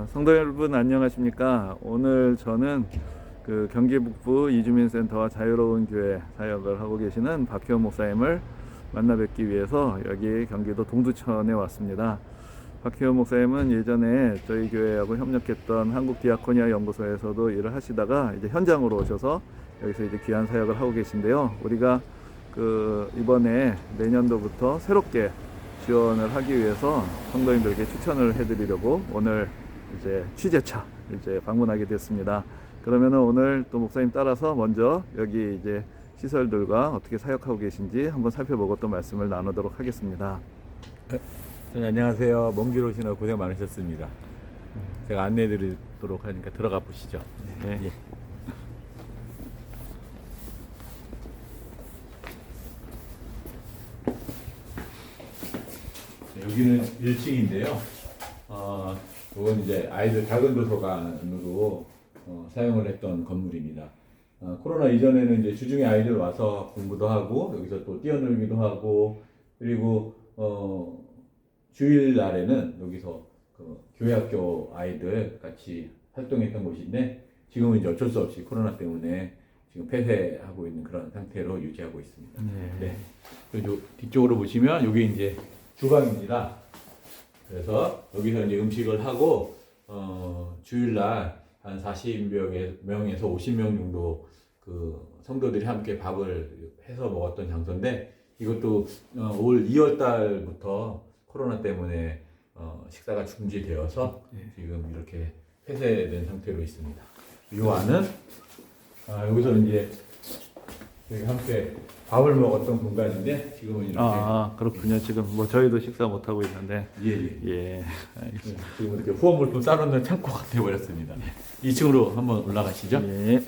성도 여러분 안녕하십니까? 오늘 저는 그 경기 북부 이주민센터와 자유로운 교회 사역을 하고 계시는 박희원 목사님을 만나 뵙기 위해서 여기 경기도 동두천에 왔습니다. 박희원 목사님은 예전에 저희 교회하고 협력했던 한국디아코니아 연구소에서도 일을 하시다가 이제 현장으로 오셔서 여기서 이제 귀한 사역을 하고 계신데요. 우리가 이번에 내년도부터 새롭게 지원을 하기 위해서 성도님들께 추천을 해드리려고 오늘 이제 취재차 이제 방문하게 됐습니다. 그러면은 오늘 또 목사님 따라서 먼저 여기 이제 시설들과 어떻게 사역하고 계신지 한번 살펴보고 또 말씀을 나누도록 하겠습니다. 안녕하세요. 먼 길 오시느라 고생 많으셨습니다. 제가 안내해 드리도록 하니까 들어가 보시죠. 네. 예. 여기는 1층인데요. 이건 이제 아이들 작은 도서관으로 사용을 했던 건물입니다. 코로나 이전에는 이제 주중에 아이들 와서 공부도 하고 여기서 또 뛰어놀기도 하고 그리고 주일 날에는 여기서 그 교회학교 아이들 같이 활동했던 곳인데 지금은 이제 어쩔 수 없이 코로나 때문에 지금 폐쇄하고 있는 그런 상태로 유지하고 있습니다. 네. 그리고 뒤쪽으로 보시면 여기 이제 주방입니다. 그래서 여기서 이제 음식을 하고 주일날 한 40명에서 50명 정도 그 성도들이 함께 밥을 해서 먹었던 장소인데 이것도 올 2월 달부터 코로나 때문에 식사가 중지되어서 지금 이렇게 폐쇄된 상태로 있습니다. 이 안은 여기서는 이제 저희 함께 밥을 먹었던 공간인데 지금은 이렇게 그렇군요. 지금 뭐 저희도 식사 못 하고 있는데 예. 알겠습니다. 지금 이렇게 후원 물품 싸놓는 창고가 되어버렸습니다. 2층으로 한번 올라가시죠. 예.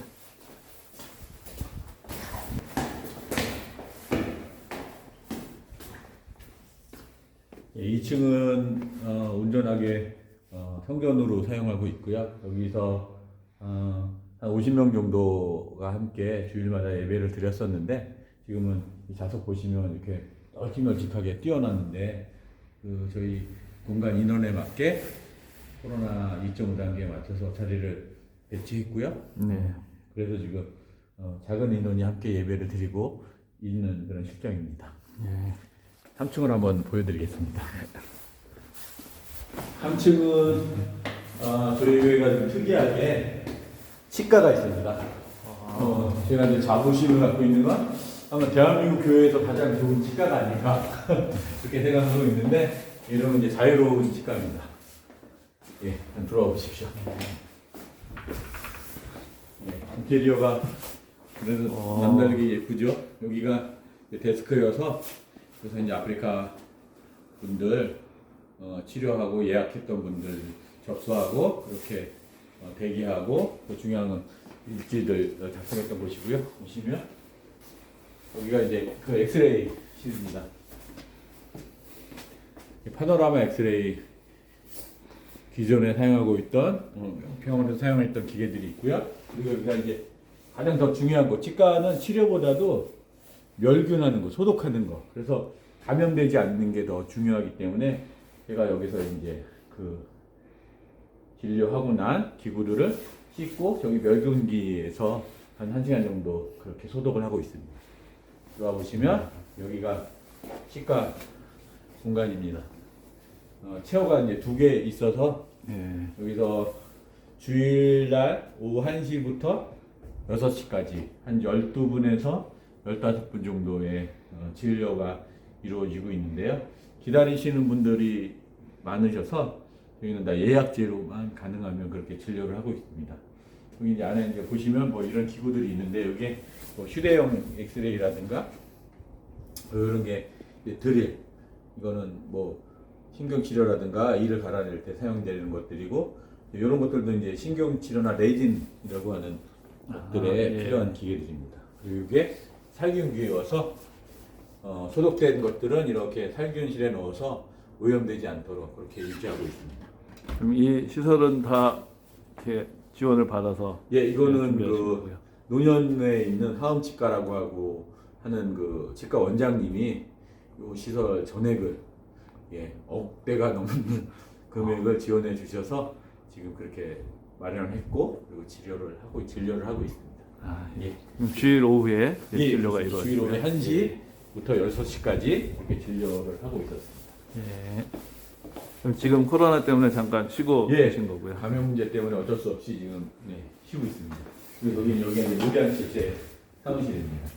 예, 2층은 온전하게 성전으로 사용하고 있고요. 여기서 한 50명 정도가 함께 주일마다 예배를 드렸었는데 지금은 이 좌석 보시면 이렇게 널찍널찍하게 띄워놨는데 저희 공간 인원에 맞게 코로나 2.5 단계에 맞춰서 자리를 배치했고요. 네. 그래서 지금 작은 인원이 함께 예배를 드리고 있는 그런 실정입니다. 3층을 한번 보여드리겠습니다. 3층은 저희 교회가 좀 특이하게 치과가 있습니다. 제가 이제 자부심을 갖고 있는 건 아마 대한민국 교회에서 가장 좋은 치과가 아닐까 그렇게 생각하고 있는데 이름은 이제 자유로운 치과입니다. 예, 한번 들어와 보십시오. 인테리어가 그래도 남다르게 예쁘죠. 여기가 데스크여서 그래서 이제 아프리카 분들 치료하고 예약했던 분들 접수하고 그렇게 대기하고 또 중요한 건 일지들 작성했던 곳이고요. 보시면 여기가 이제 그 엑스레이실입니다. 파노라마 엑스레이 기존에 사용하고 있던 병원에서 사용했던 기계들이 있고요. 그리고 여기가 이제 가장 더 중요한 거 치과는 치료보다도 멸균하는 거, 소독하는 거. 그래서 감염되지 않는 게 더 중요하기 때문에 제가 여기서 이제 그 진료하고 난 기구들을 씻고 저기 멸균기에서 한 1시간 정도 그렇게 소독을 하고 있습니다. 들어와 보시면 여기가 치과 공간입니다. 체어가 이제 2개 있어서 여기서 주일날 오후 1시부터 6시까지 한 12분에서 15분 정도의 진료가 이루어지고 있는데요. 기다리시는 분들이 많으셔서 여기는 다 예약제로만 가능하면 그렇게 진료를 하고 있습니다. 여기 이제 안에 이제 보시면 뭐 이런 기구들이 있는데 여기에 뭐 휴대용 엑스레이라든가 이런 게 드릴 이거는 뭐 신경치료라든가 이를 갈아낼 때 사용되는 것들이고 이런 것들도 이제 신경치료나 레진이라고 하는 것들에 필요한 기계들입니다. 그리고 이게 살균기에 넣어서 소독된 것들은 이렇게 살균실에 넣어서 오염되지 않도록 그렇게 유지하고 있습니다. 그럼 이 시설은 다 이렇게 지원을 받아서 이거는 그 노년에 있는 하음치과라고 하고 하는 그 치과 원장님이 이 시설 전액을 억대가 넘는 금액을 지원해 주셔서 지금 그렇게 마련을 했고 그리고 진료를 하고 있습니다. 아, 예. 그럼 주일 오후에 진료가 주일 이루어지고요. 오후 1시부터 6시까지 이렇게 진료를 하고 있었습니다. 예. 그럼 지금 코로나 때문에 잠깐 쉬고 예. 계신 거고요. 감염 문제 때문에 어쩔 수 없이 지금 쉬고 있습니다. 그리고 여기가 이제 노량실 제 사무실입니다.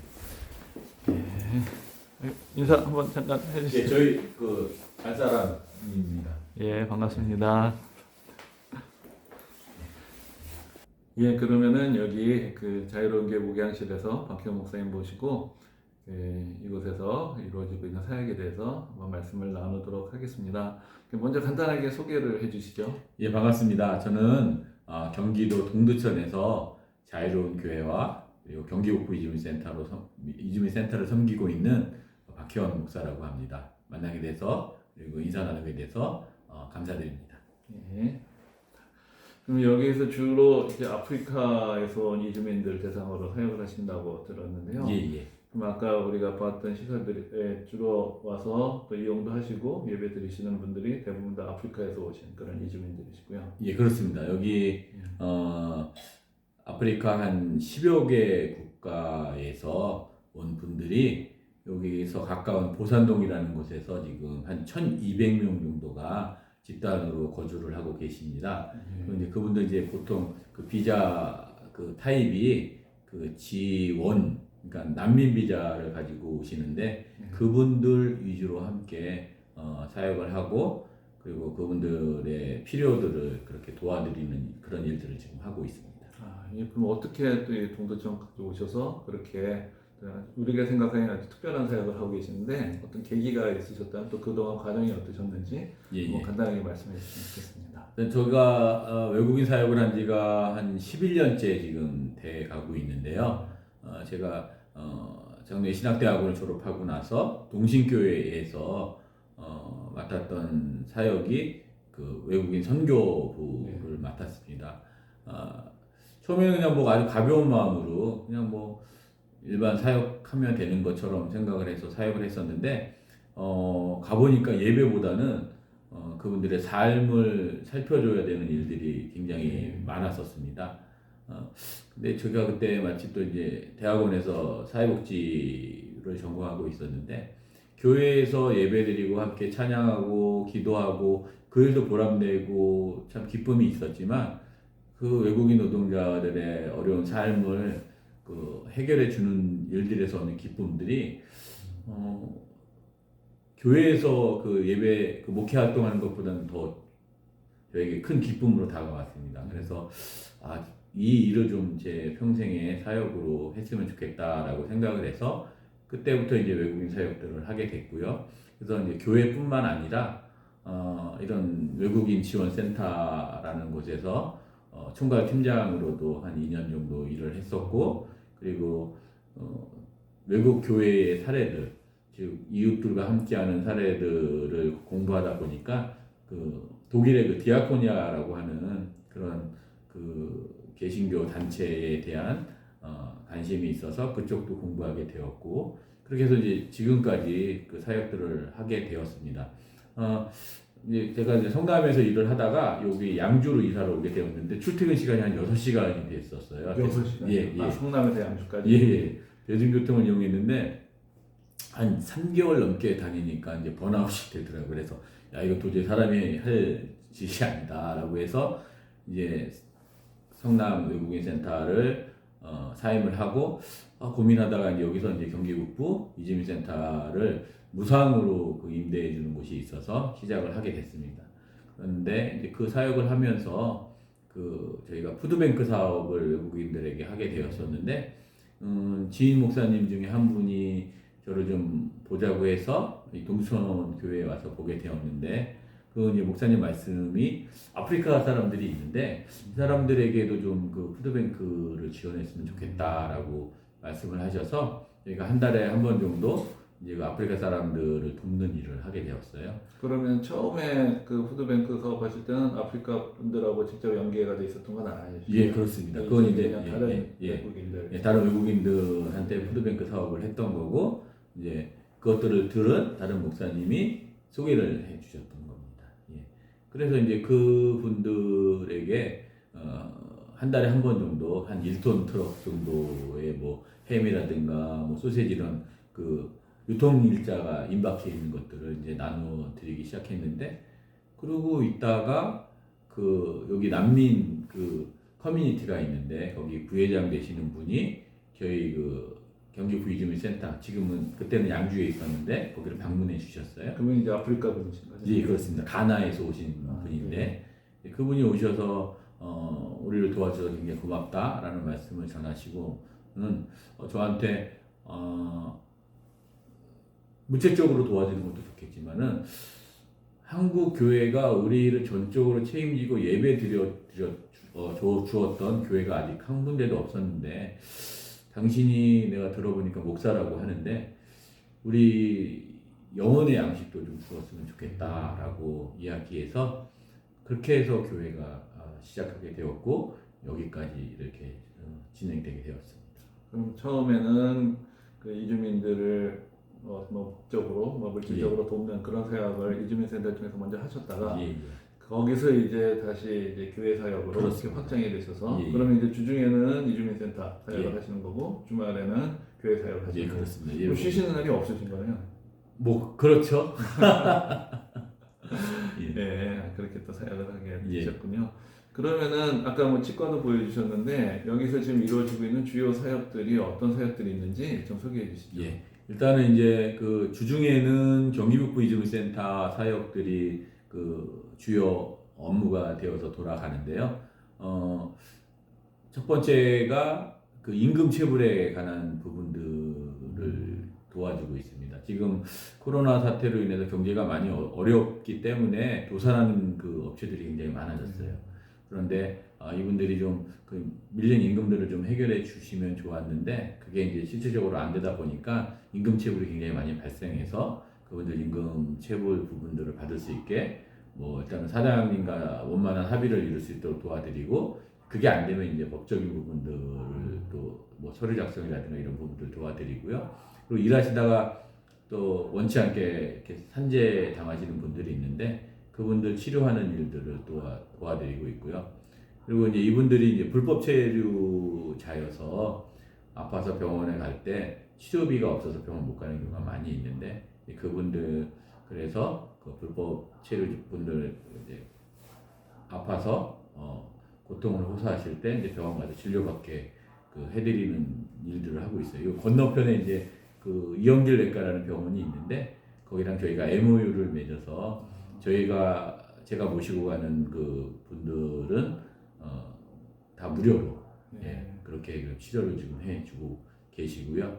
인사 한번 잠깐 예, 해주시죠. 저희 그 안사람입니다. 예, 반갑습니다. 예, 그러면은 여기 그 자유로운 교회 목양실에서 박형 목사님 모시고 이곳에서 이루어지고 있는 사역에 대해서 한번 말씀을 나누도록 하겠습니다. 먼저 간단하게 소개를 해주시죠. 예, 반갑습니다. 저는 경기도 동두천에서 자유로운 교회와 그리고 경기북부 이주민센터를 섬기고 있는 박혜원 목사라고 합니다. 만나게 돼서 그리고 인사 나누게 돼서 감사드립니다. 예. 그럼 여기에서 주로 이제 아프리카에서 온 이주민들 대상으로 사역을 하신다고 들었는데요. 예. 그럼 아까 우리가 봤던 시설들에 주로 와서 또 이용도 하시고 예배 드리시는 분들이 대부분 다 아프리카에서 오신 그런 이주민들이시고요. 예, 그렇습니다. 여기 아프리카 한 10여 개 국가에서 온 분들이 여기서 가까운 보산동이라는 곳에서 지금 한 1,200명 정도가 집단으로 거주를 하고 계십니다. 이제 그분들 이제 보통 그 비자 그 타입이 그 G1, 그러니까 난민 비자를 가지고 오시는데 그분들 위주로 함께 사역을 하고 그리고 그분들의 필요들을 그렇게 도와드리는 그런 일들을 지금 하고 있습니다. 그럼 어떻게 또 이 동두천까지 오셔서 그렇게 우리가 생각하기엔 아주 특별한 사역을 하고 계시는데 어떤 계기가 있으셨다면 또 그동안 과정이 어떠셨는지 간단하게 말씀해 주시면 좋겠습니다. 저희가 외국인 사역을 한 지가 한 11년째 지금 돼 가고 있는데요. 제가 작년에 신학대학원을 졸업하고 나서 동신교회에서 맡았던 사역이 그 외국인 선교부를 맡았습니다. 처음에는 그냥 뭐 아주 가벼운 마음으로 그냥 뭐 일반 사역하면 되는 것처럼 생각을 해서 사역을 했었는데 가보니까 예배보다는 그분들의 삶을 살펴줘야 되는 일들이 굉장히 많았었습니다. 근데 제가 그때 마침 또 이제 대학원에서 사회복지를 전공하고 있었는데 교회에서 예배드리고 함께 찬양하고 기도하고 그 일도 보람되고 참 기쁨이 있었지만 그 외국인 노동자들의 어려운 삶을 그 해결해 주는 일들에서 오는 기쁨들이 교회에서 그 예배 그 목회 활동하는 것보다는 더 저에게 큰 기쁨으로 다가왔습니다. 그래서 이 일을 좀 제 평생의 사역으로 했으면 좋겠다라고 생각을 해서 그때부터 이제 외국인 사역들을 하게 됐고요. 그래서 이제 교회뿐만 아니라 이런 외국인 지원센터라는 곳에서 총괄 팀장으로도 한 2년 정도 일을 했었고, 그리고 외국 교회의 사례들, 즉 이웃들과 함께하는 사례들을 공부하다 보니까 그 독일의 그 디아코니아라고 하는 그런 그 개신교 단체에 대한 관심이 있어서 그쪽도 공부하게 되었고, 그렇게 해서 이제 지금까지 그 사역들을 하게 되었습니다. 이제 제가 이제 성남에서 일을 하다가 여기 양주로 이사를 오게 되었는데 출퇴근 시간이 한 6시간이 됐었어요. 6시간? 예. 성남에서 양주까지? 예. 대중교통을 이용했는데 한 3개월 넘게 다니니까 이제 번아웃이 되더라고요. 그래서 야, 이거 도저히 사람이 할 짓이 아니다라고 해서 이제 성남 외국인 센터를 사임을 하고 고민하다가 이제 여기서 이제 경기북부 이주민 센터를 무상으로 그 임대해 주는 곳이 있어서 시작을 하게 됐습니다. 그런데 이제 그 사역을 하면서 그 저희가 푸드뱅크 사업을 외국인들에게 하게 되었었는데 지인 목사님 중에 한 분이 저를 좀 보자고 해서 이 동천 교회에 와서 보게 되었는데 그 이제 목사님 말씀이 아프리카 사람들이 있는데 이 사람들에게도 좀 그 푸드뱅크를 지원했으면 좋겠다라고 말씀을 하셔서 저희가 한 달에 한 번 정도 이제 그 아프리카 사람들을 돕는 일을 하게 되었어요. 그러면 처음에 그 푸드뱅크 사업하실 때는 아프리카 분들하고 직접 연계가 돼 있었던 건 아니죠? 예, 그렇습니다. 그건 이제 다른 외국인들, 다른 외국인들한테 푸드뱅크 사업을 했던 거고 이제 그것들을 들은 다른 목사님이 소개를 해주셨던 겁니다. 예. 그래서 이제 그 분들에게 한 달에 한 번 정도 한 1톤 트럭 정도의 뭐 햄이라든가 뭐 소세지 이런 그 유통 일자가 임박해 있는 것들을 이제 나눠 드리기 시작했는데, 그러고 있다가 그 여기 난민 그 커뮤니티가 있는데 거기 부회장 되시는 분이 저희 그 경기 부이주민센터, 지금은 그때는 양주에 있었는데 거기를 방문해 주셨어요. 그분이 이제 아프리카 분이신 거죠? 예, 그렇습니다. 가나에서 오신 분인데 그분이 오셔서 우리를 도와줘서 굉장히 고맙다라는 말씀을 전하시고는 저한테 무책적으로 도와주는 것도 좋겠지만은 한국 교회가 우리를 전적으로 책임지고 예배 주었던 교회가 아직 한 군데도 없었는데, 당신이 내가 들어보니까 목사라고 하는데 우리 영혼의 양식도 좀 주었으면 좋겠다라고 이야기해서 그렇게 해서 교회가 시작하게 되었고 여기까지 이렇게 진행되게 되었습니다. 그럼 처음에는 그 이주민들을 뭐 법적으로, 뭐 물질적으로 돕는 그런 사역을 이주민센터 통해서 먼저 하셨다가 거기서 이제 다시 이제 교회 사역으로 이렇게 확장이 되셔서 그러면 이제 주중에는 이주민센터 사역을 하시는 거고 주말에는 교회 사역을 하시는 거고. 그렇습니다. 뭐 쉬시는 날이 없으신 거네요. 뭐 그렇죠. 예, 그렇게 또 사역을 하게 되셨군요. 그러면은 아까 뭐 치과도 보여주셨는데 여기서 지금 이루어지고 있는 주요 사역들이 어떤 사역들이 있는지 좀 소개해 주시죠. 예. 일단은 이제 그 주중에는 경기북부 이주민센터 사역들이 그 주요 업무가 되어서 돌아가는데요. 첫 번째가 그 임금 체불에 관한 부분들을 도와주고 있습니다. 지금 코로나 사태로 인해서 경제가 많이 어렵기 때문에 도산하는 그 업체들이 굉장히 많아졌어요. 그런데 이분들이 좀 그 밀린 임금들을 좀 해결해 주시면 좋았는데 그게 이제 실질적으로 안 되다 보니까 임금 체불이 굉장히 많이 발생해서 그분들 임금 체불 부분들을 받을 수 있게 뭐 일단은 사장님과 원만한 합의를 이룰 수 있도록 도와드리고, 그게 안 되면 이제 법적인 부분들을 또 뭐 서류 작성이라든가 이런 부분들 도와드리고요. 그리고 일하시다가 또 원치 않게 이렇게 산재 당하시는 분들이 있는데 그분들 치료하는 일들을 도와드리고 있고요. 그리고 이제 이분들이 이제 불법 체류자여서 아파서 병원에 갈 때 치료비가 없어서 병원 못 가는 경우가 많이 있는데 그분들, 그래서 그 불법 체류분들 이제 아파서 고통을 호소하실 때 이제 병원 가서 진료받게 그 해드리는 일들을 하고 있어요. 이 건너편에 이제 그 이영길 내과라는 병원이 있는데 거기랑 저희가 MOU를 맺어서 제가 모시고 가는 그 분들은 다 무료로 그렇게 치료를 지금 해주고 계시고요.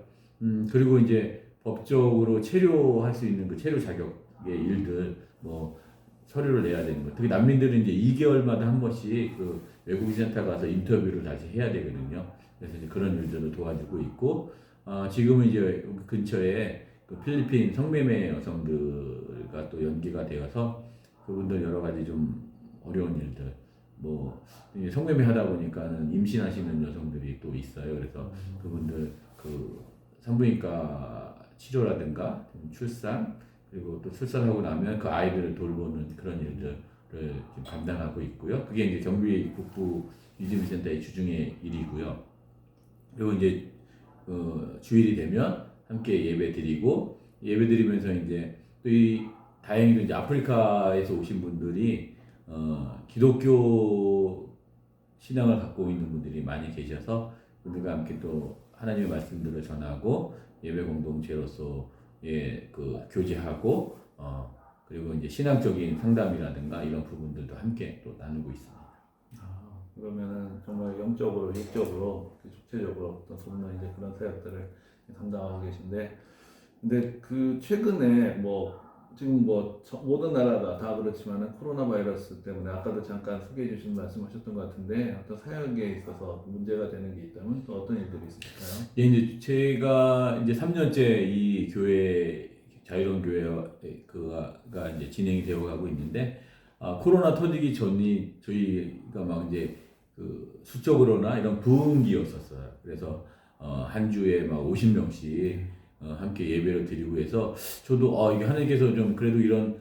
그리고 이제 법적으로 체류할 수 있는 그 체류 자격의 일들, 뭐 서류를 내야 되는 거. 특히 난민들은 이제 2개월마다 한 번씩 그 외국인 센터 가서 인터뷰를 다시 해야 되거든요. 그래서 이제 그런 일들을 도와주고 있고, 지금은 이제 근처에 그 필리핀 성매매 여성들과 또 연계가 되어서 그분들 여러 가지 좀 어려운 일들, 뭐 성매매 하다 보니까는 임신하시는 여성들이 또 있어요. 그래서 그분들 그 산부인과 치료라든가 출산, 그리고 또 출산하고 나면 그 아이들을 돌보는 그런 일들을 지금 감당하고 있고요. 그게 이제 경기 북부 이주민센터의 주중의 일이고요. 그리고 이제 주일이 되면 함께 예배 드리고, 예배 드리면서 이제 또 다행히도 이제 아프리카에서 오신 분들이 기독교 신앙을 갖고 있는 분들이 많이 계셔서 그들과 함께 또 하나님의 말씀들을 전하고 예배 공동체로서 그 교제하고 그리고 이제 신앙적인 상담이라든가 이런 부분들도 함께 또 나누고 있습니다. 그러면은 정말 영적으로, 육적으로, 육체적으로 어떤 돕는 이제 그런 사역들을 담당하고 계신데, 근데 그 최근에 뭐 지금 뭐 모든 나라가 다 그렇지만은 코로나 바이러스 때문에 아까도 잠깐 소개해 주신 말씀하셨던 것 같은데 어떤 사역에 있어서 문제가 되는 게 있다면 또 어떤 일들이 있을까요? 예, 이제 제가 이제 3년째 이 교회 자유로운 교회가 이제 진행이 되어 가고 있는데 코로나 터지기 전이 저희가 막 이제 그 수적으로나 이런 부흥기였었어요. 그래서 한 주에 막 50명씩 함께 예배를 드리고 해서 저도 이게 하나님께서 좀 그래도 이런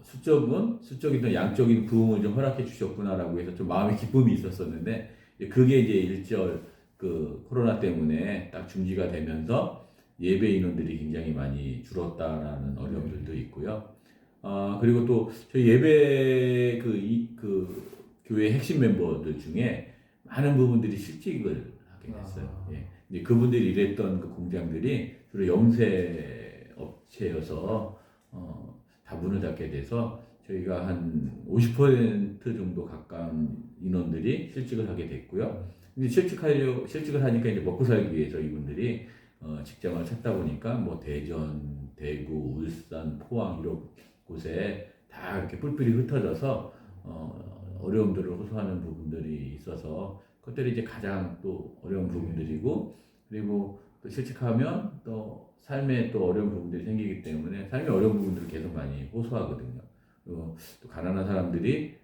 수적인 양적인 부흥을 좀 허락해 주셨구나라고 해서 좀 마음의 기쁨이 있었었는데 그게 이제 일절 그 코로나 때문에 딱 중지가 되면서 예배 인원들이 굉장히 많이 줄었다라는 어려움들도 있고요. 그리고 또 저희 예배 그 교회 핵심 멤버들 중에 많은 부분들이 실직을 하게 됐어요. 예. 근데 그분들이 일했던 그 공장들이 주로 영세 업체여서 다 문을 닫게 돼서 저희가 한 50% 정도 가까운 인원들이 실직을 하게 됐고요. 근데 실직을 하니까 이제 먹고 살기 위해서 이분들이 직장을 찾다 보니까 뭐 대전, 대구, 울산, 포항 이런 곳에 다 이렇게 뿔뿔이 흩어져서 어려움들을 호소하는 부분들이 있어서 그것들이 이제 가장 또 어려운 부분들이고 그리고 또 실직하면 또 삶에 또 어려운 부분들이 생기기 때문에 삶의 어려운 부분들을 계속 많이 호소하거든요. 그리고 또 가난한 사람들이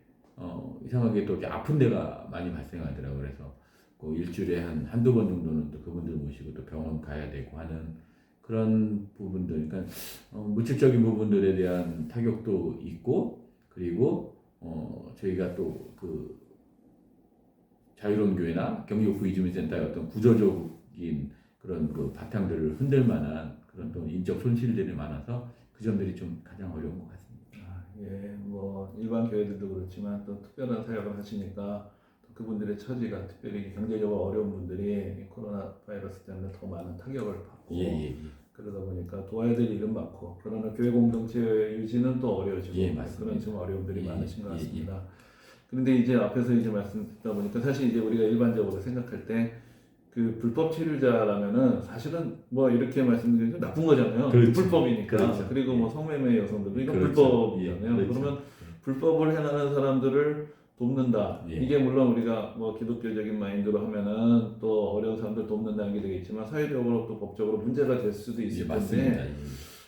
이상하게 또 이렇게 아픈 데가 많이 발생하더라고요. 그래서 그 일주일에 한두 번 정도는 또 그분들 모시고 또 병원 가야 되고 하는 그런 부분들, 그러니까 물질적인 부분들에 대한 타격도 있고 그리고 저희가 또 그 자유로운 교회나 경기북부 이주민센터의 어떤 구조적인 그런 그 바탕들을 흔들 만한 그런 또 인적 손실들이 많아서 그 점들이 좀 가장 어려운 것 같습니다. 예, 뭐 일반 교회들도 그렇지만 또 특별한 사역을 하시니까 또 그분들의 처지가 특별히 경제적으로 어려운 분들이 이 코로나 바이러스 때문에 더 많은 타격을 받고 그러다 보니까 도와야 될 일은 많고 그러나 교회 공동체 유지는 또 어려워지고 그런 좀 어려움들이 많으신 것 같습니다. 그런데 이제 앞에서 이제 말씀 듣다 보니까 사실 이제 우리가 일반적으로 생각할 때 그 불법 체류자라면은 사실은 뭐 이렇게 말씀드리면 나쁜 거잖아요. 그렇죠. 불법이니까. 그렇죠. 그리고 뭐 성매매 여성들도 이건 그렇죠. 불법이잖아요. 그렇죠. 그러면 불법을 행하는 사람들을 돕는다. 이게 물론 우리가 뭐 기독교적인 마인드로 하면은 또 어려운 사람들 돕는다는 게 되겠지만 사회적으로 또 법적으로 문제가 될 수도 있을 텐데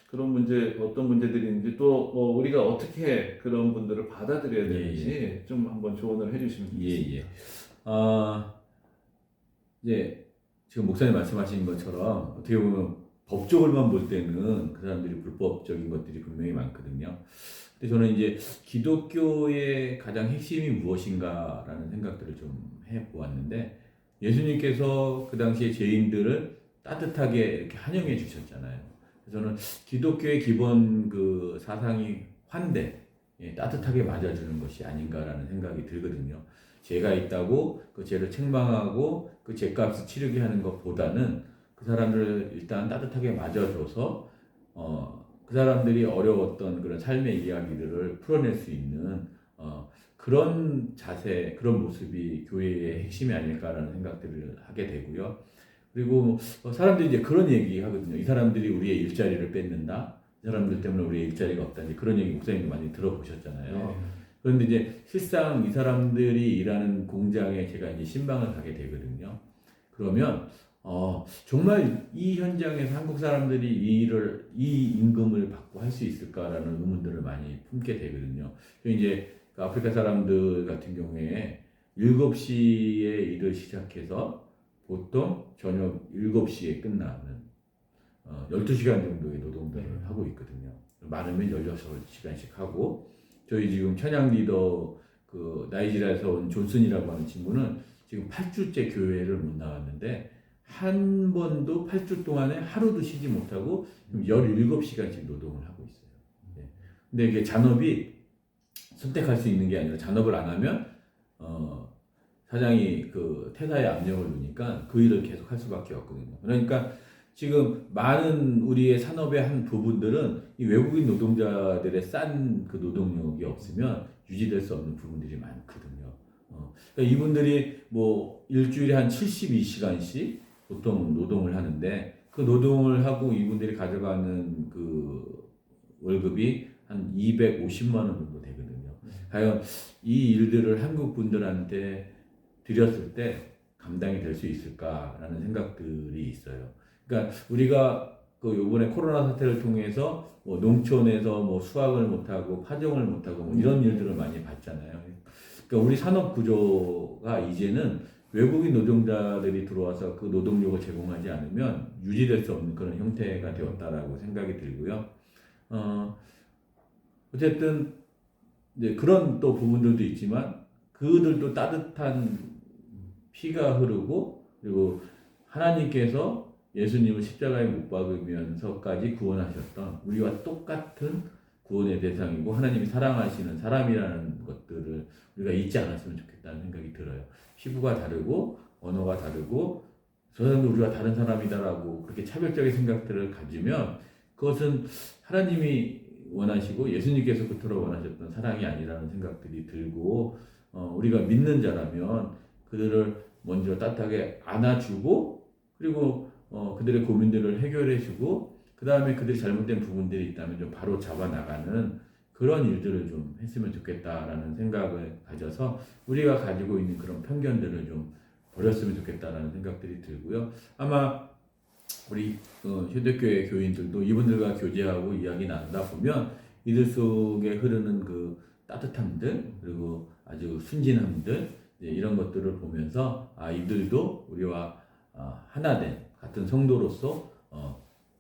그런 문제 어떤 문제들이 있는지 또 우리가 어떻게 그런 분들을 받아들여야 되는지 좀 한번 조언을 해주시면 좋겠습니다. 이제 지금 목사님 말씀하신 것처럼 어떻게 보면 법적으로만 볼 때는 그 사람들이 불법적인 것들이 분명히 많거든요. 근데 저는 이제 기독교의 가장 핵심이 무엇인가라는 생각들을 좀 해보았는데 예수님께서 그 당시에 죄인들을 따뜻하게 이렇게 환영해 주셨잖아요. 그래서 저는 기독교의 기본 그 사상이 환대, 따뜻하게 맞아주는 것이 아닌가라는 생각이 들거든요. 죄가 있다고 그 죄를 책망하고 그 죄값을 치르게 하는 것보다는 그 사람들을 일단 따뜻하게 맞아줘서 그 사람들이 어려웠던 그런 삶의 이야기들을 풀어낼 수 있는 그런 자세, 그런 모습이 교회의 핵심이 아닐까라는 생각들을 하게 되고요. 그리고 사람들이 이제 그런 얘기 하거든요. 이 사람들이 우리의 일자리를 뺏는다. 이 사람들 때문에 우리의 일자리가 없다. 이제 그런 얘기 목사님도 많이 들어보셨잖아요. 그런데 이제 실상 이 사람들이 일하는 공장에 제가 이제 신방을 가게 되거든요. 그러면 정말 이 현장에서 한국 사람들이 이 임금을 받고 할 수 있을까라는 의문들을 많이 품게 되거든요. 이제 그 아프리카 사람들 같은 경우에 7시에 일을 시작해서 보통 저녁 7시에 끝나는 12시간 정도의 노동들을 하고 있거든요. 많으면 16시간씩 하고 저희 지금 찬양 리더 그 나이지리아에서 온 존슨이라고 하는 친구는 지금 8주째 교회를 못 나왔는데 한 번도 8주 동안에 하루도 쉬지 못하고 17시간씩 노동을 하고 있어요. 근데 이게 잔업이 선택할 수 있는 게 아니라 잔업을 안 하면 사장이 그 퇴사의 압력을 놓으니까 그 일을 계속 할 수밖에 없거든요. 그러니까 지금 많은 우리의 산업의 한 부분들은 이 외국인 노동자들의 싼 그 노동력이 없으면 유지될 수 없는 부분들이 많거든요. 그러니까 이분들이 뭐 일주일에 한 72시간씩 보통 노동을 하는데 그 노동을 하고 이분들이 가져가는 그 월급이 한 250만 원 정도 되거든요. 과연 이 일들을 한국 분들한테 드렸을 때 감당이 될 수 있을까라는 생각들이 있어요. 그러니까 우리가 그 요번에 코로나 사태를 통해서 뭐 농촌에서 뭐 수확을 못하고 파종을 못하고 뭐 이런 일들을 많이 봤잖아요. 그러니까 우리 산업 구조가 이제는 외국인 노동자들이 들어와서 그 노동력을 제공하지 않으면 유지될 수 없는 그런 형태가 되었다라고 생각이 들고요. 어쨌든 이제 그런 또 부분들도 있지만 그들도 따뜻한 피가 흐르고 그리고 하나님께서 예수님을 십자가에 못 박으면서까지 구원하셨던 우리와 똑같은 구원의 대상이고 하나님이 사랑하시는 사람이라는 것들을 우리가 잊지 않았으면 좋겠다는 생각이 들어요. 피부가 다르고 언어가 다르고 저 사람도 우리가 다른 사람이다라고 그렇게 차별적인 생각들을 가지면 그것은 하나님이 원하시고 예수님께서 그토록 원하셨던 사랑이 아니라는 생각들이 들고 우리가 믿는 자라면 그들을 먼저 따뜻하게 안아주고 그리고 그들의 고민들을 해결해주고 그 다음에 그들이 잘못된 부분들이 있다면 좀 바로 잡아 나가는 그런 일들을 좀 했으면 좋겠다라는 생각을 가져서 우리가 가지고 있는 그런 편견들을 좀 버렸으면 좋겠다라는 생각들이 들고요. 아마 우리 현대교회 교인들도 이분들과 교제하고 이야기 나누다 보면 이들 속에 흐르는 그 따뜻함들 그리고 아주 순진함들 이런 것들을 보면서 이들도 우리와 하나된 같은 성도로서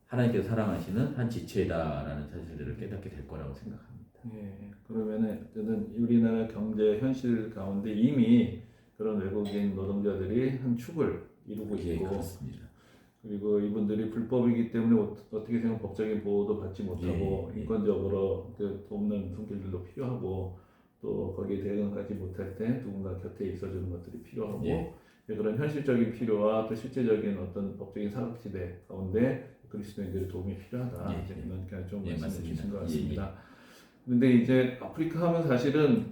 하나님께서 사랑하시는 한 지체다라는 사실들을 깨닫게 될 거라고 생각합니다. 예, 그러면은 저는 우리나라 경제 현실 가운데 이미 그런 외국인 노동자들이 한 축을 이루고 있고, 그렇습니다. 그리고 이분들이 불법이기 때문에 어떻게 생각 법적인 보호도 받지 못하고 인권적으로 그 돕는 손길들도 필요하고 또 거기에 대응하지 못할 때 누군가 곁에 있어주는 것들이 필요하고 그런 현실적인 필요와 또 실제적인 어떤 법적인 사각지대 가운데 그리스도인들의 도움이 필요하다. 이런 좀 말씀해 주신 것 같습니다. 근데 이제 아프리카 하면 사실은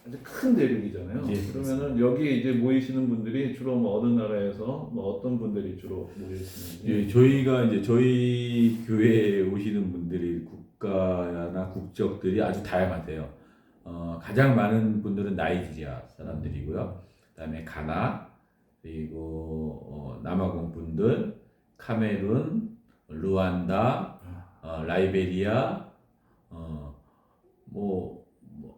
아주 큰 대륙이잖아요. 그러면은 여기 이제 모이시는 분들이 주로 뭐 어느 나라에서 뭐 어떤 분들이 주로 모이시는지? 저희가 이제 저희 교회에 오시는 분들이 국가나 국적들이 아주 다양하세요. 가장 많은 분들은 나이지리아 사람들이고요. 그다음에 가나 그리고 남아공 분들, 카메룬, 루안다, 라이베리아, 뭐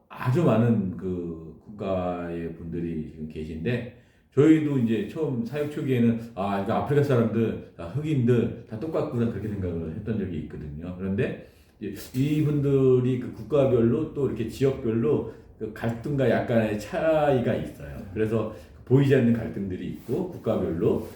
아주 많은 그 국가의 분들이 지금 계신데 저희도 이제 처음 사역 초기에는 이거 아프리카 사람들, 흑인들 다 똑같구나 그렇게 생각을 했던 적이 있거든요. 그런데 이분들이 그 국가별로 또 이렇게 지역별로 그 갈등과 약간의 차이가 있어요. 그래서 보이지 않는 갈등들이 있고 국가별로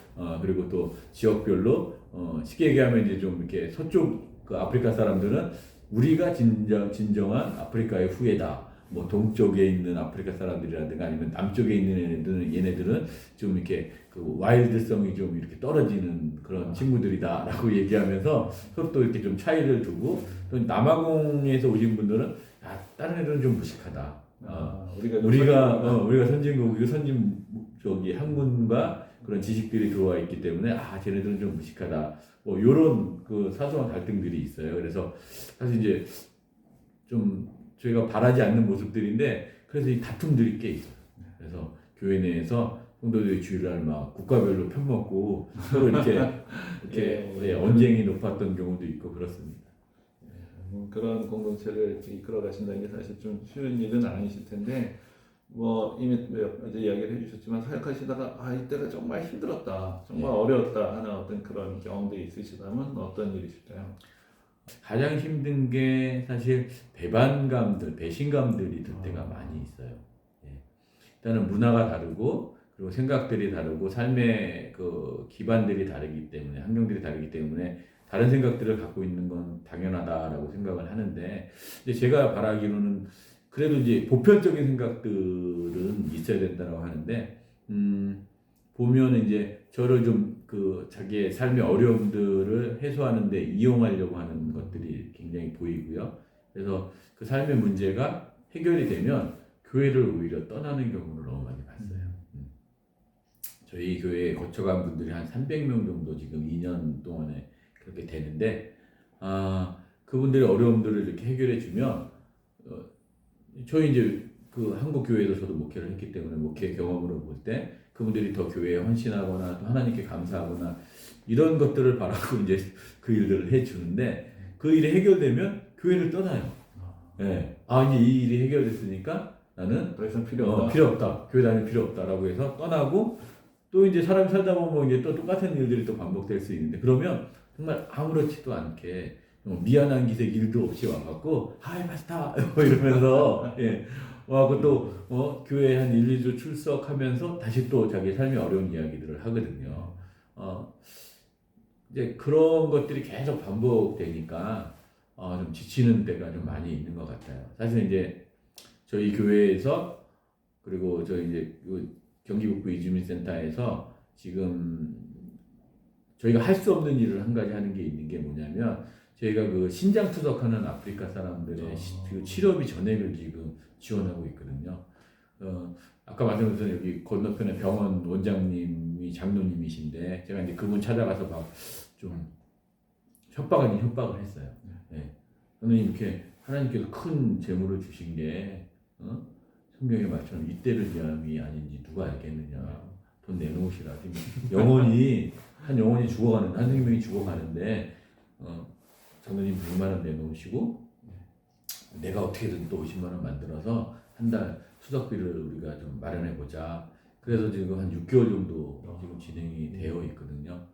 그리고 또 지역별로 쉽게 얘기하면 이제 좀 이렇게 서쪽 그 아프리카 사람들은 우리가 진정한 아프리카의 후예다. 뭐 동쪽에 있는 아프리카 사람들이라든가 아니면 남쪽에 있는 얘네들은 좀 이렇게 그 와일드성이 좀 이렇게 떨어지는 그런 친구들이다라고 얘기하면서 서로 또 이렇게 좀 차이를 두고 또 남아공에서 오신 분들은 다른 애들은 좀 무식하다. 우리가 선진국이고 저기 학문과 그런 지식들이 들어와 있기 때문에 쟤네들은 좀 무식하다. 뭐 요런 그 사소한 갈등들이 있어요. 그래서 사실 이제 좀 저희가 바라지 않는 모습들인데 그래서 이 다툼들이 꽤 있어요. 그래서 교회 내에서 성도들이 주일날 막 국가별로 편먹고 서로 이렇게 언쟁이 높았던 경우도 있고 그렇습니다. 그런 공동체를 이끌어 가신다는 게 사실 좀 쉬운 일은 아니실 텐데 뭐 이미 어제 이야기를 해주셨지만 사역하시다가 이때가 정말 힘들었다, 정말 어려웠다 하는 어떤 그런 경험들이 있으시다면 어떤 일이실까요? 가장 힘든 게 사실 배신감들이 들 때가 많이 있어요. 일단은 문화가 다르고 그리고 생각들이 다르고 삶의 그 기반들이 다르기 때문에 환경들이 다르기 때문에 다른 생각들을 갖고 있는 건 당연하다라고 생각을 하는데 이제 제가 바라기로는 그래도 이제 보편적인 생각들은 있어야 된다고 하는데 보면 이제 저를 좀 그 자기의 삶의 어려움들을 해소하는데 이용하려고 하는 것들이 굉장히 보이고요. 그래서 그 삶의 문제가 해결이 되면 교회를 오히려 떠나는 경우를 너무 많이 봤어요. 저희 교회에 거쳐간 분들이 한 300명 정도 지금 2년 동안에 그렇게 되는데 그분들의 어려움들을 이렇게 해결해 주면 저희 이제 그 한국 교회에서 저도 목회를 했기 때문에 목회 경험으로 볼 때 그분들이 더 교회에 헌신하거나 또 하나님께 감사하거나 이런 것들을 바라고 이제 그 일들을 해 주는데 그 일이 해결되면 교회를 떠나요. 이제 이 일이 해결됐으니까 나는 더 이상 필요 없다. 교회 다닐 필요 없다라고 해서 떠나고 또 이제 사람이 살다 보면 이제 또 똑같은 일들이 또 반복될 수 있는데 그러면 정말 아무렇지도 않게 미안한 기색 일도 없이 와갖고 하이 마스터 이러면서 예. 와갖고 또 교회 한 1, 2주 출석하면서 다시 또 자기 삶의 어려운 이야기들을 하거든요. 이제 그런 것들이 계속 반복되니까 좀 지치는 때가 좀 많이 있는 것 같아요. 사실 이제 저희 교회에서 그리고 저희 이제 경기북부 이주민센터에서 지금 저희가 할 수 없는 일을 한 가지 하는 게 있는 게 뭐냐면 저희가 그 신장 투석하는 아프리카 사람들의 그 치료비 전액을 지금 지원하고 있거든요. 아까 말씀드린 여기 건너편에 병원 원장님이 장로님이신데 제가 이제 그분 찾아가서 막 좀 협박 아닌 협박을 했어요. 네. 저는 이렇게 하나님께서 큰 재물을 주신 게 성경의 말처럼 이때를 위함이 아닌지 누가 알겠느냐. 돈 내놓으시라. 영혼이 한 영혼이 죽어가는 한 생명이 죽어가는데 장로님 100만 원 내놓으시고 내가 어떻게든 또 50만 원 만들어서 한 달 수석비를 우리가 좀 마련해 보자. 그래서 지금 한 6개월 정도 지금 진행이 되어 있거든요.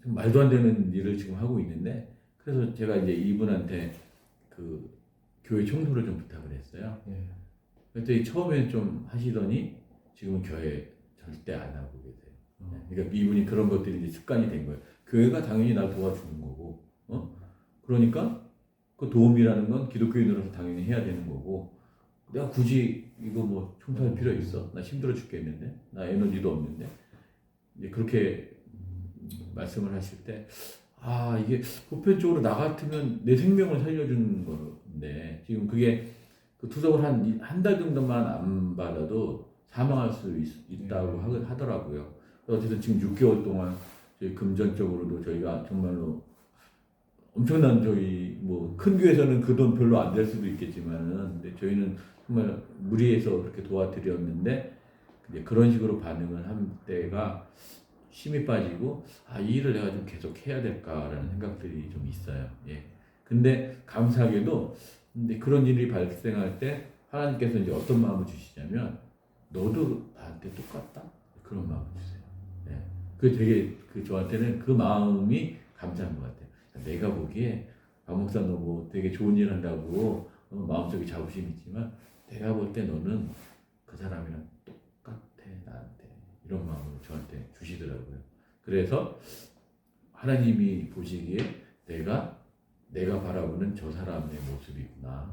좀 말도 안 되는 일을 지금 하고 있는데 그래서 제가 이제 이분한테 그 교회 청소를 좀 부탁을 했어요. 그랬더니 처음에 좀 하시더니 지금은 교회 절대 안 하고 계세요. 그러니까 이분이 그런 것들이 이제 습관이 된 거예요. 교회가 당연히 날 도와주는 거고, 그러니까 그 도움이라는 건 기독교인으로서 당연히 해야 되는 거고, 내가 굳이 이거 뭐 청소할 필요 있어? 나 힘들어 죽겠는데, 나 에너지도 없는데, 이제 그렇게 말씀을 하실 때, 이게 보편적으로 나 같으면 내 생명을 살려주는 건데, 지금 그게 그 투석을 한 달 정도만 안 받아도 사망할 수 있다고 하더라고요. 어쨌든 지금 6개월 동안 저희 금전적으로도 저희가 정말로 엄청난 저희 뭐 큰 교회에서는 그 돈 별로 안 될 수도 있겠지만은 근데 저희는 정말 무리해서 그렇게 도와드렸는데 이제 그런 식으로 반응을 한 때가 힘이 빠지고 이 일을 내가 좀 계속 해야 될까라는 생각들이 좀 있어요. 예. 근데 감사하게도 근데 그런 일이 발생할 때 하나님께서 이제 어떤 마음을 주시냐면 너도 나한테 똑같다 그런 마음을 주세요. 예. 그 되게 저한테는 그 마음이 감사한 것 같아요. 내가 보기에 박 목사 너 뭐 되게 좋은 일 한다고 마음속에 자부심이 있지만 내가 볼 때 너는 그 사람이랑 똑같아 나한테 이런 마음을 저한테 주시더라고요. 그래서 하나님이 보시기에 내가 바라보는 저 사람의 모습이구나.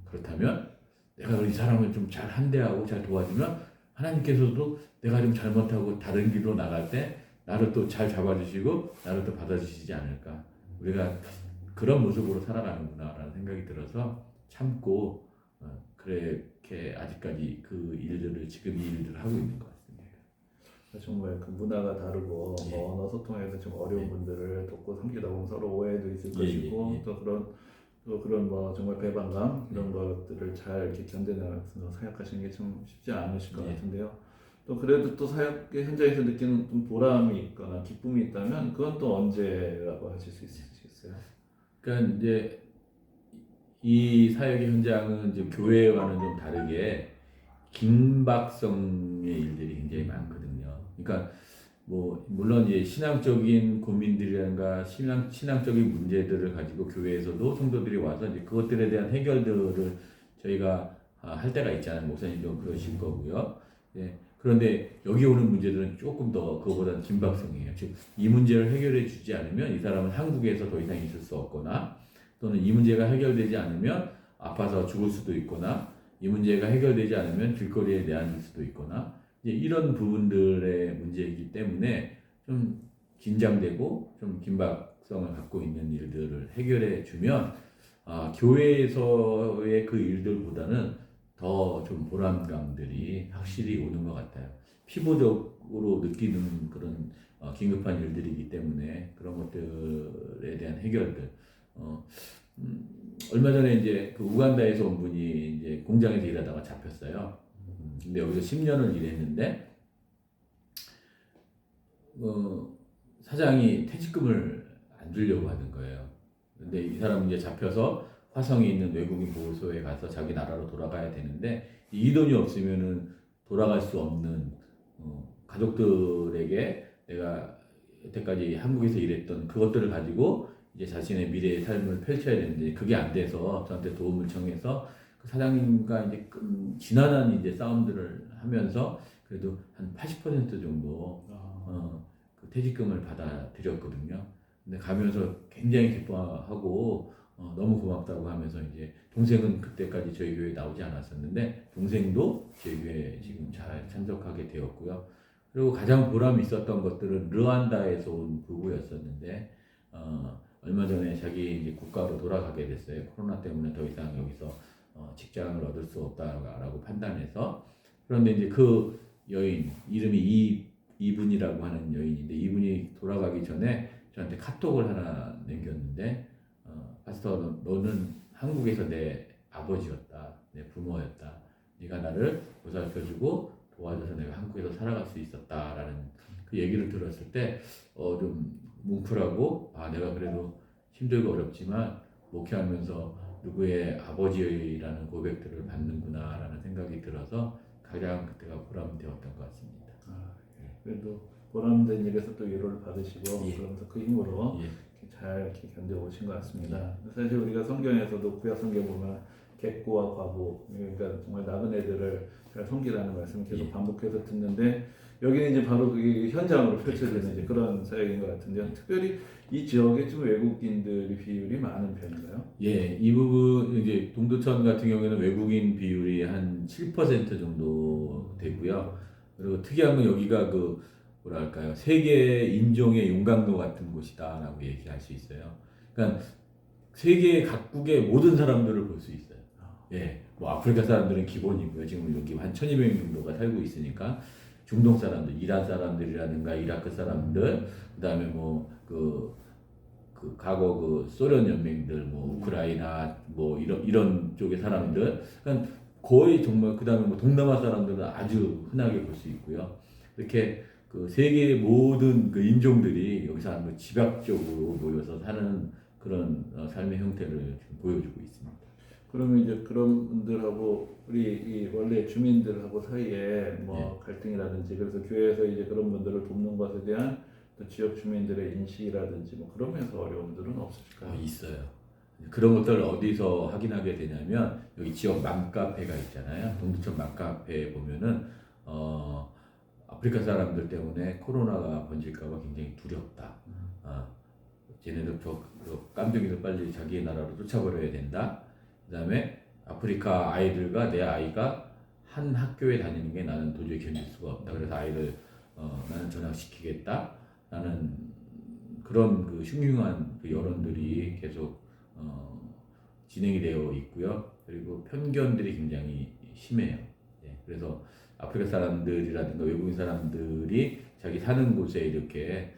그렇다면 내가 이 사람을 좀 잘 한대하고 잘 도와주면 하나님께서도 내가 좀 잘못하고 다른 길로 나갈 때 나를 또 잘 잡아주시고 나를 또 받아주시지 않을까. 우리가 그런 모습으로 살아가는구나라는 생각이 들어서 참고 그렇게 아직까지 그 일들을 지금 이 일들을 하고 있는 것 같습니다. 정말 그 문화가 다르고 예. 뭐 언어 소통에서 좀 어려운 예. 분들을 돕고 섬기다 보면 서로 오해도 있을 예, 것이고 예, 예. 또 그런 뭐 정말 배반감 이런 것들을 잘 이렇게 견뎌나가면서 사역하시는 게 좀 쉽지 않으실 것 예. 같은데요. 또 그래도 또 사역의 현장에서 느끼는 좀 보람이 있거나 기쁨이 있다면 그건 또 언제라고 하실 수 있으시겠어요? 그러니까 이제 이 사역의 현장은 이제 교회와는 좀 다르게 긴박성의 일들이 굉장히 많거든요. 그러니까 뭐 물론 이제 신앙적인 고민들이란가 신앙적인 문제들을 가지고 교회에서도 성도들이 와서 이제 그것들에 대한 해결들을 저희가 할 때가 있잖아요. 목사님도 그러실 거고요. 예. 그런데 여기 오는 문제들은 조금 더 그거보다는 긴박성이에요. 즉 이 문제를 해결해 주지 않으면 이 사람은 한국에서 더 이상 있을 수 없거나 또는 이 문제가 해결되지 않으면 아파서 죽을 수도 있거나 이 문제가 해결되지 않으면 길거리에 내앉을 수도 있거나 이제 이런 부분들의 문제이기 때문에 좀 긴장되고 좀 긴박성을 갖고 있는 일들을 해결해 주면 교회에서의 그 일들보다는 더 좀 보람감들이 확실히 오는 것 같아요. 피부적으로 느끼는 그런 긴급한 일들이기 때문에 그런 것들에 대한 해결들. 얼마 전에 이제 그 우간다에서 온 분이 이제 공장에서 일하다가 잡혔어요. 근데 여기서 10년을 일했는데 사장이 퇴직금을 안 주려고 하는 거예요. 근데 이 사람은 이제 잡혀서 화성에 있는 외국인 보호소에 가서 자기 나라로 돌아가야 되는데 이 돈이 없으면은 돌아갈 수 없는 가족들에게 내가 여태까지 한국에서 일했던 그것들을 가지고 이제 자신의 미래의 삶을 펼쳐야 되는데 그게 안 돼서 저한테 도움을 청해서 그 사장님과 이제 지난한 이제 싸움들을 하면서 그래도 한 80% 정도 그 퇴직금을 받아들였거든요. 근데 가면서 굉장히 기뻐하고 너무 고맙다고 하면서 이제 동생은 그때까지 저희 교회에 나오지 않았었는데 동생도 저희 교회에 지금 잘 참석하게 되었고요. 그리고 가장 보람이 있었던 것들은 르완다에서 온 부부였었는데 얼마 전에 자기 이제 국가로 돌아가게 됐어요. 코로나 때문에 더 이상 여기서 직장을 얻을 수 없다라고 판단해서. 그런데 이제 그 여인 이름이 이분이라고 하는 여인인데 이분이 돌아가기 전에 저한테 카톡을 하나 남겼는데 파스터 너는 한국에서 내 아버지였다. 내 부모였다. 네가 나를 보살펴주고 도와줘서 내가 한국에서 살아갈 수 있었다라는 그 얘기를 들었을 때 좀 뭉클하고 내가 그래도 힘들고 어렵지만 목회하면서 누구의 아버지라는 고백들을 받는구나라는 생각이 들어서 가장 그때가 보람이 되었던 것 같습니다. 그래도 보람된 일에서 또 위로를 받으시고 예. 그러면서 그 힘으로 예. 잘 이렇게 견뎌오신 것 같습니다. 사실 우리가 성경에서도 구약 성경 보면 객고와 과부, 그러니까 정말 나그네들을 잘 섬기라는 말씀을 계속 예. 반복해서 듣는데 여기는 이제 바로 그게 현장으로 펼쳐지는 이제 그런 사역인 것 같은데요. 특별히 이 지역에 좀 외국인들의 비율이 많은 편인가요? 예, 이 부분 이제 동두천 같은 경우에는 외국인 비율이 한 7% 정도 되고요. 그리고 특이한 건 여기가 그 뭐랄까요 세계 인종의 용광로 같은 곳이다라고 얘기할 수 있어요. 그러니까 세계 각국의 모든 사람들을 볼 수 있어요. 예, 뭐 아프리카 사람들은 기본이고요. 지금 여기 한 1,200명 정도가 살고 있으니까 중동 사람들, 이란 사람들이라든가 이라크 사람들, 그다음에 뭐 그 과거 그 소련 연맹들, 뭐 우크라이나 뭐 이런 쪽의 사람들, 그러니까 거의 정말 그다음에 뭐 동남아 사람들은 아주 흔하게 볼 수 있고요. 이렇게 그 세계의 모든 그 인종들이 여기서 한 집약적으로 모여서 사는 그런 삶의 형태를 지금 보여주고 있습니다. 그러면 이제 그런 분들하고 우리 이 원래 주민들하고 사이에 뭐 갈등이라든지 그래서 교회에서 이제 그런 분들을 돕는 것에 대한 또 지역 주민들의 인식이라든지 뭐 그러면서 어려움들은 없으실까요? 있어요. 그런 것들을 어디서 확인하게 되냐면 여기 지역 맘카페가 있잖아요. 동두천 맘카페에 보면은 아프리카 사람들 때문에 코로나가 번질까봐 굉장히 두렵다. 쟤네들 저 깜둥이들 빨리 자기 나라로 쫓아버려야 된다. 그다음에 아프리카 아이들과 내 아이가 한 학교에 다니는 게 나는 도저히 견딜 수가 없다. 그래서 아이를 나는 전학시키겠다. 라는 그런 그 흉흉한 그 여론들이 계속 진행이 되어 있고요. 그리고 편견들이 굉장히 심해요. 예, 그래서 아프리카 사람들이라든가 외국인 사람들이 자기 사는 곳에 이렇게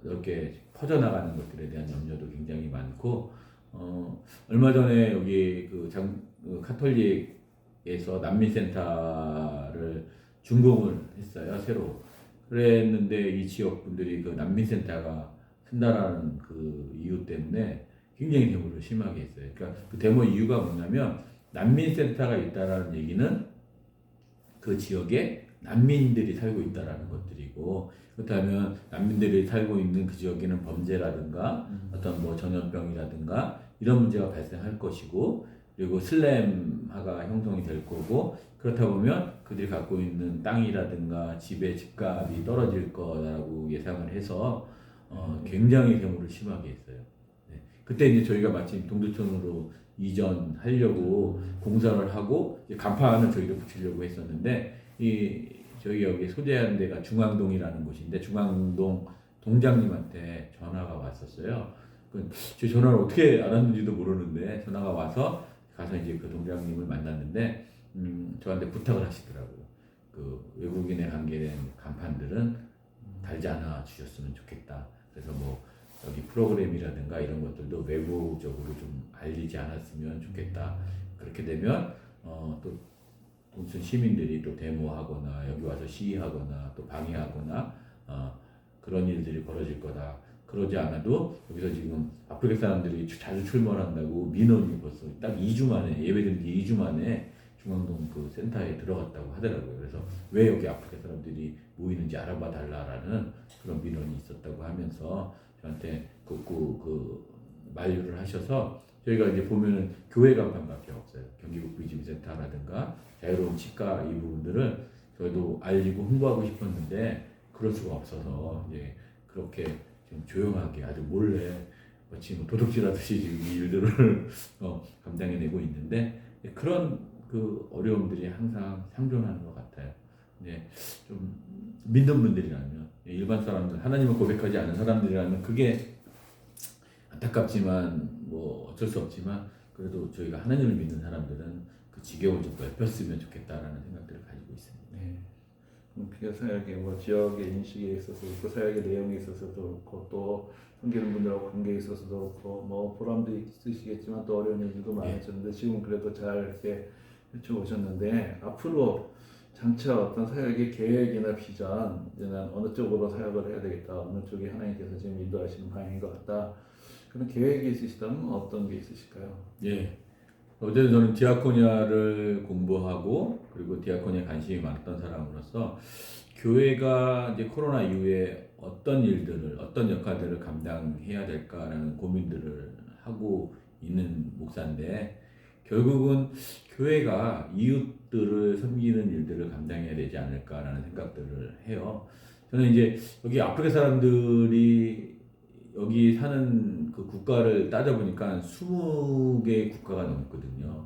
넓게 퍼져나가는 것들에 대한 염려도 굉장히 많고 얼마 전에 여기 그 카톨릭에서 난민센터를 준공을 했어요, 새로. 그랬는데 이 지역 분들이 그 난민센터가 쓴다라는 그 이유 때문에 굉장히 데모를 심하게 했어요. 그러니까 그 데모 이유가 뭐냐면 난민센터가 있다라는 얘기는 그 지역에 난민들이 살고 있다라는 것들이고 그렇다면 난민들이 살고 있는 그 지역에는 범죄라든가 어떤 뭐 전염병이라든가 이런 문제가 발생할 것이고 그리고 슬램화가 형성이 될 거고 그렇다 보면 그들이 갖고 있는 땅이라든가 집의 집값이 떨어질 거라고 예상을 해서 굉장히 데모를 심하게 했어요. 네. 그때 이제 저희가 마침 동두천으로 이전하려고 공사를 하고 이제 간판을 저희도 붙이려고 했었는데 저희 여기 소재한 데가 중앙동이라는 곳인데 중앙동 동장님한테 전화가 왔었어요. 제 전화를 어떻게 알았는지도 모르는데 전화가 와서 가서 이제 그 동장님을 만났는데 저한테 부탁을 하시더라고요. 그 외국인에 관계된 간판들은 달지 않아 주셨으면 좋겠다. 그래서 뭐 여기 프로그램이라든가 이런 것들도 외부적으로 좀 알리지 않았으면 좋겠다. 그렇게 되면 또 동천 시민들이 또 데모하거나 여기 와서 시위하거나 또 방해하거나 그런 일들이 벌어질 거다. 그러지 않아도 여기서 지금 아프리카 사람들이 자주 출몰한다고 민원이 벌써 딱 2주 만에 예배드린 지 2주 만에 중앙동 그 센터에 들어갔다고 하더라고요. 그래서 왜 여기 아프리카 사람들이 모이는지 알아봐 달라라는 그런 민원이 있었다고 하면서 저한테 그 만류를 하셔서 저희가 이제 보면은 교회 간판밖에 없어요. 경기북부 이주민센터라든가 자유로운 치과 이 부분들을 저희도 알리고 홍보하고 싶었는데 그럴 수가 없어서 이제 그렇게 좀 조용하게 아주 몰래 마치 뭐 도둑질하듯이 지금 이 일들을 감당해내고 있는데 그런 그 어려움들이 항상 상존하는 것 같아요. 네, 좀 믿는 분들이라면 일반 사람들 하나님을 고백하지 않은 사람들이라면 그게 안타깝지만 뭐 어쩔 수 없지만 그래도 저희가 하나님을 믿는 사람들은 그 지경을 좀 넓혔으면 좋겠다라는 생각들을 가지고 있습니다. 네. 피어 사역의 뭐 지역의 인식에 있어서 그 사역의 내용에 있어서도 그렇고 또 섬기는 분들하고 관계에 있어서도 그렇고 뭐 보람도 있으시겠지만 또 어려운 일도 많으셨는데 지금 그래도 잘 이렇게 헤쳐오셨는데 앞으로 장차 어떤 사역의 계획이나 비전 이제는 어느 쪽으로 사역을 해야 되겠다 어느 쪽이 하나님께서 지금 인도하시는 방향인 것 같다 그런 계획이 있으시다면 어떤 게 있으실까요? 예. 어제는 저는 디아코니아를 공부하고 그리고 디아코니아에 관심이 많았던 사람으로서 교회가 이제 코로나 이후에 어떤 일들을 어떤 역할들을 감당해야 될까라는 고민들을 하고 있는 목사인데 결국은 교회가 이웃들을 섬기는 일들을 감당해야 되지 않을까라는 생각들을 해요. 저는 이제 여기 아프리카 사람들이 여기 사는 그 국가를 따져보니까 20개의 국가가 넘거든요.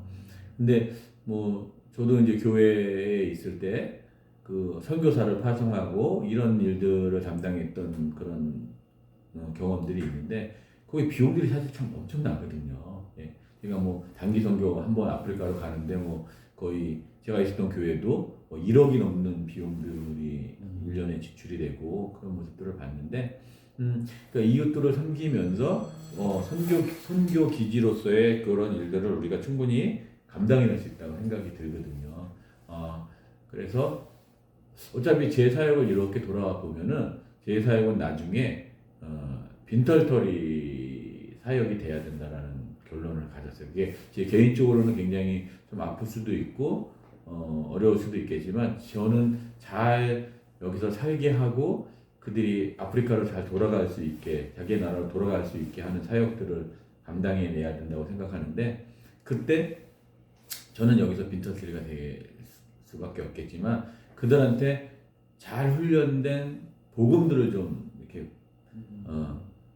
근데 뭐 저도 이제 교회에 있을 때 그 선교사를 파송하고 이런 일들을 담당했던 그런 경험들이 있는데 거기 비용들이 사실 참 엄청나거든요. 예. 제가 뭐 단기 선교 한번 아프리카로 가는데 뭐 거의 제가 있었던 교회도 뭐 1억이 넘는 비용들이 1년에 지출이 되고 그런 모습들을 봤는데 그러니까 이웃들을 섬기면서 선교 기지로서의 그런 일들을 우리가 충분히 감당해낼 수 있다고 생각이 들거든요. 그래서 어차피 제 사역을 이렇게 돌아와 보면은 제 사역은 나중에 빈털터리 사역이 돼야 된다라는 결론을 가졌어요. 그게 제 개인적으로는 굉장히 좀 아플 수도 있고 어려울 수도 있겠지만 저는 잘 여기서 살게 하고 그들이 아프리카로 잘 돌아갈 수 있게 자기 나라로 돌아갈 수 있게 하는 사역들을 감당해내야 된다고 생각하는데 그때 저는 여기서 빈터트리가 될 수밖에 없겠지만 그들한테 잘 훈련된 복음들을 좀 이렇게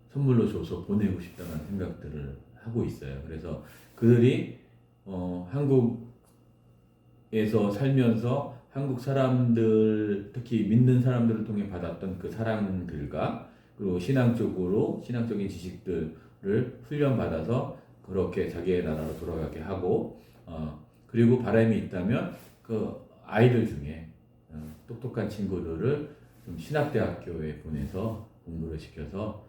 선물로 줘서 보내고 싶다는 생각들을 하고 있어요. 그래서 그들이 한국에서 살면서 한국 사람들 특히 믿는 사람들을 통해 받았던 그 사랑들과 그리고 신앙적인 지식들을 훈련받아서 그렇게 자기의 나라로 돌아가게 하고 그리고 바람이 있다면 그 아이들 중에 똑똑한 친구들을 좀 신학대학교에 보내서 공부를 시켜서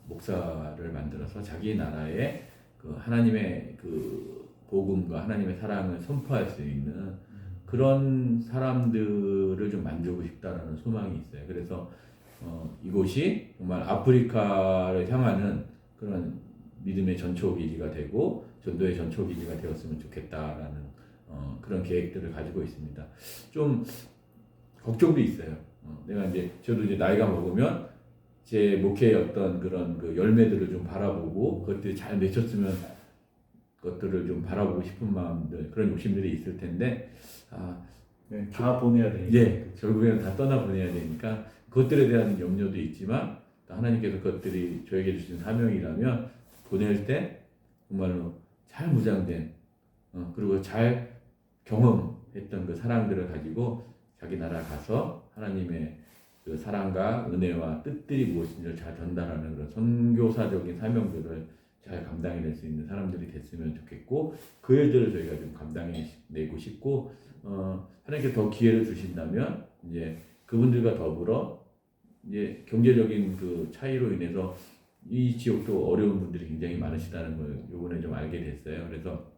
목사를 만들어서 자기 나라의 그 하나님의 그 복음과 하나님의 사랑을 선포할 수 있는 그런 사람들을 좀 만들고 싶다라는 소망이 있어요. 그래서 이곳이 정말 아프리카를 향하는 그런 믿음의 전초기지가 되고 전도의 전초기지가 되었으면 좋겠다라는 그런 계획들을 가지고 있습니다. 좀 걱정도 있어요. 내가 이제 저도 이제 나이가 먹으면 제 목회의 어떤 그런 그 열매들을 좀 바라보고 그것들이 잘 맺혔으면 것들을 좀 바라보고 싶은 마음들 그런 욕심들이 있을 텐데 네, 다 보내야 되니까. 예, 결국에는 다 떠나 보내야 되니까 그것들에 대한 염려도 있지만 하나님께서 그것들이 저에게 주신 사명이라면 보낼 때 정말로 잘 무장된 그리고 잘 경험했던 그 사랑들을 가지고 자기 나라 가서 하나님의 그 사랑과 은혜와 뜻들이 무엇인지를 잘 전달하는 그런 선교사적인 사명들을 잘 감당해낼 수 있는 사람들이 됐으면 좋겠고 그 일들을 저희가 좀 감당해내고 싶고 하나님께 더 기회를 주신다면 이제 그분들과 더불어 이제 경제적인 그 차이로 인해서 이 지역도 어려운 분들이 굉장히 많으시다는 걸 요번에 좀 알게 됐어요. 그래서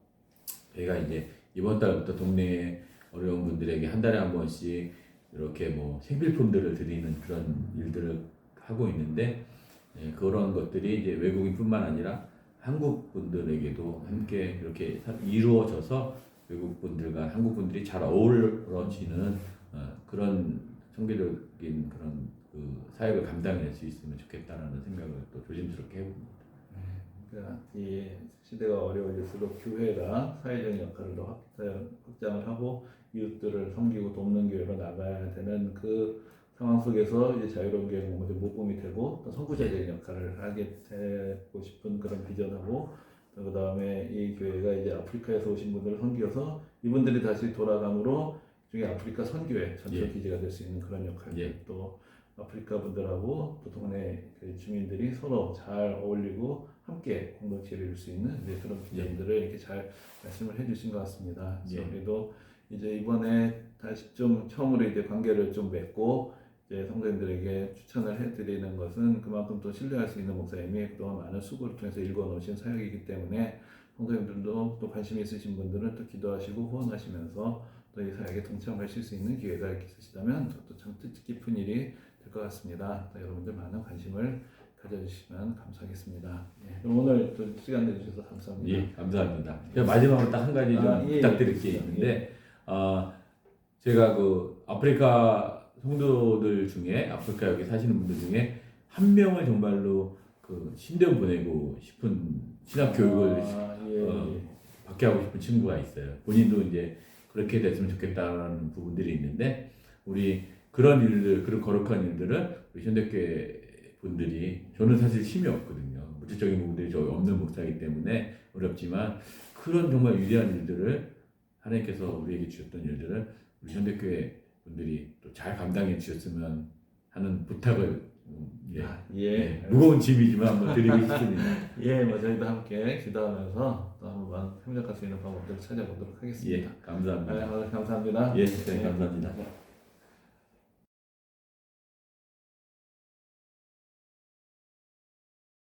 저희가 이제 이번 달부터 동네에 어려운 분들에게 한 달에 한 번씩 이렇게 뭐 생필품들을 드리는 그런 일들을 하고 있는데 그런 것들이 이제 외국인뿐만 아니라 한국 분들에게도 함께 이렇게 이루어져서 외국 분들과 한국 분들이 잘 어우러지는 그런 성교적인 그런 그 사역을 감당할 수 있으면 좋겠다라는 생각을 또 조심스럽게 해봅니다. 그러니까 이 시대가 어려워질수록 교회가 사회적인 역할을 더 확장을 하고 이웃들을 섬기고 돕는 교회로 나가야 되는 그 상황 속에서 이제 자유로운 교회가 뭔가 모범이 되고 또 선구자적인 역할을 하게 되고 싶은 그런 비전하고 그 다음에 이 교회가 이제 아프리카에서 오신 분들을 섬겨서 이분들이 다시 돌아감으로 중에 아프리카 선교회 전철 기지가 될 수 있는 그런 역할, 또 아프리카 분들하고 또 동네 그 주민들이 서로 잘 어울리고 함께 공동체를 이룰 수 있는 이제 그런 비전들을 이렇게 잘 말씀을 해주신 것 같습니다. 그래도 이제 이번에 다시 좀 처음으로 이제 관계를 좀 맺고 이제 성도님들에게 추천을 해드리는 것은 그만큼 또 신뢰할 수 있는 목사님이 그동안 많은 수고를 통해서 읽어놓으신 사역이기 때문에 성도님들도 또 관심 있으신 분들은 또 기도하시고 후원하시면서 또 이 사역에 동참하실 수 있는 기회가 있으시다면 또 참 뜻깊은 일이 될 것 같습니다. 여러분들 많은 관심을 가져주시면 감사하겠습니다. 그럼 오늘 또 시간 내주셔서 감사합니다. 예, 감사합니다. 제가 마지막으로 딱 한 가지 좀 부탁드릴 게 있는데, 제가 그 아프리카 성도들 중에 아프리카 여기 사시는 분들 중에 한 명을 정말로 그 신대원 보내고 싶은 신학 교육을 받게 하고 싶은 친구가 있어요. 본인도 이제 그렇게 됐으면 좋겠다는 부분들이 있는데 우리 그런 일들, 그런 거룩한 일들은 우리 현대교회 분들이 저는 사실 힘이 없거든요. 물질적인 부분들이 저 없는 목사이기 때문에 어렵지만 그런 정말 위대한 일들을 하나님께서 우리에게 주셨던 일들을 우리 현대교회 분들이 또 잘 감당해 주셨으면 하는 부탁을 무거운 짐이지만 한번 드리고 싶습니다. 뭐 저희도 함께 기도하면서 또 한번 협력할 수 있는 방법들을 찾아보도록 하겠습니다. 감사합니다. 감사합니다. 감사합니다.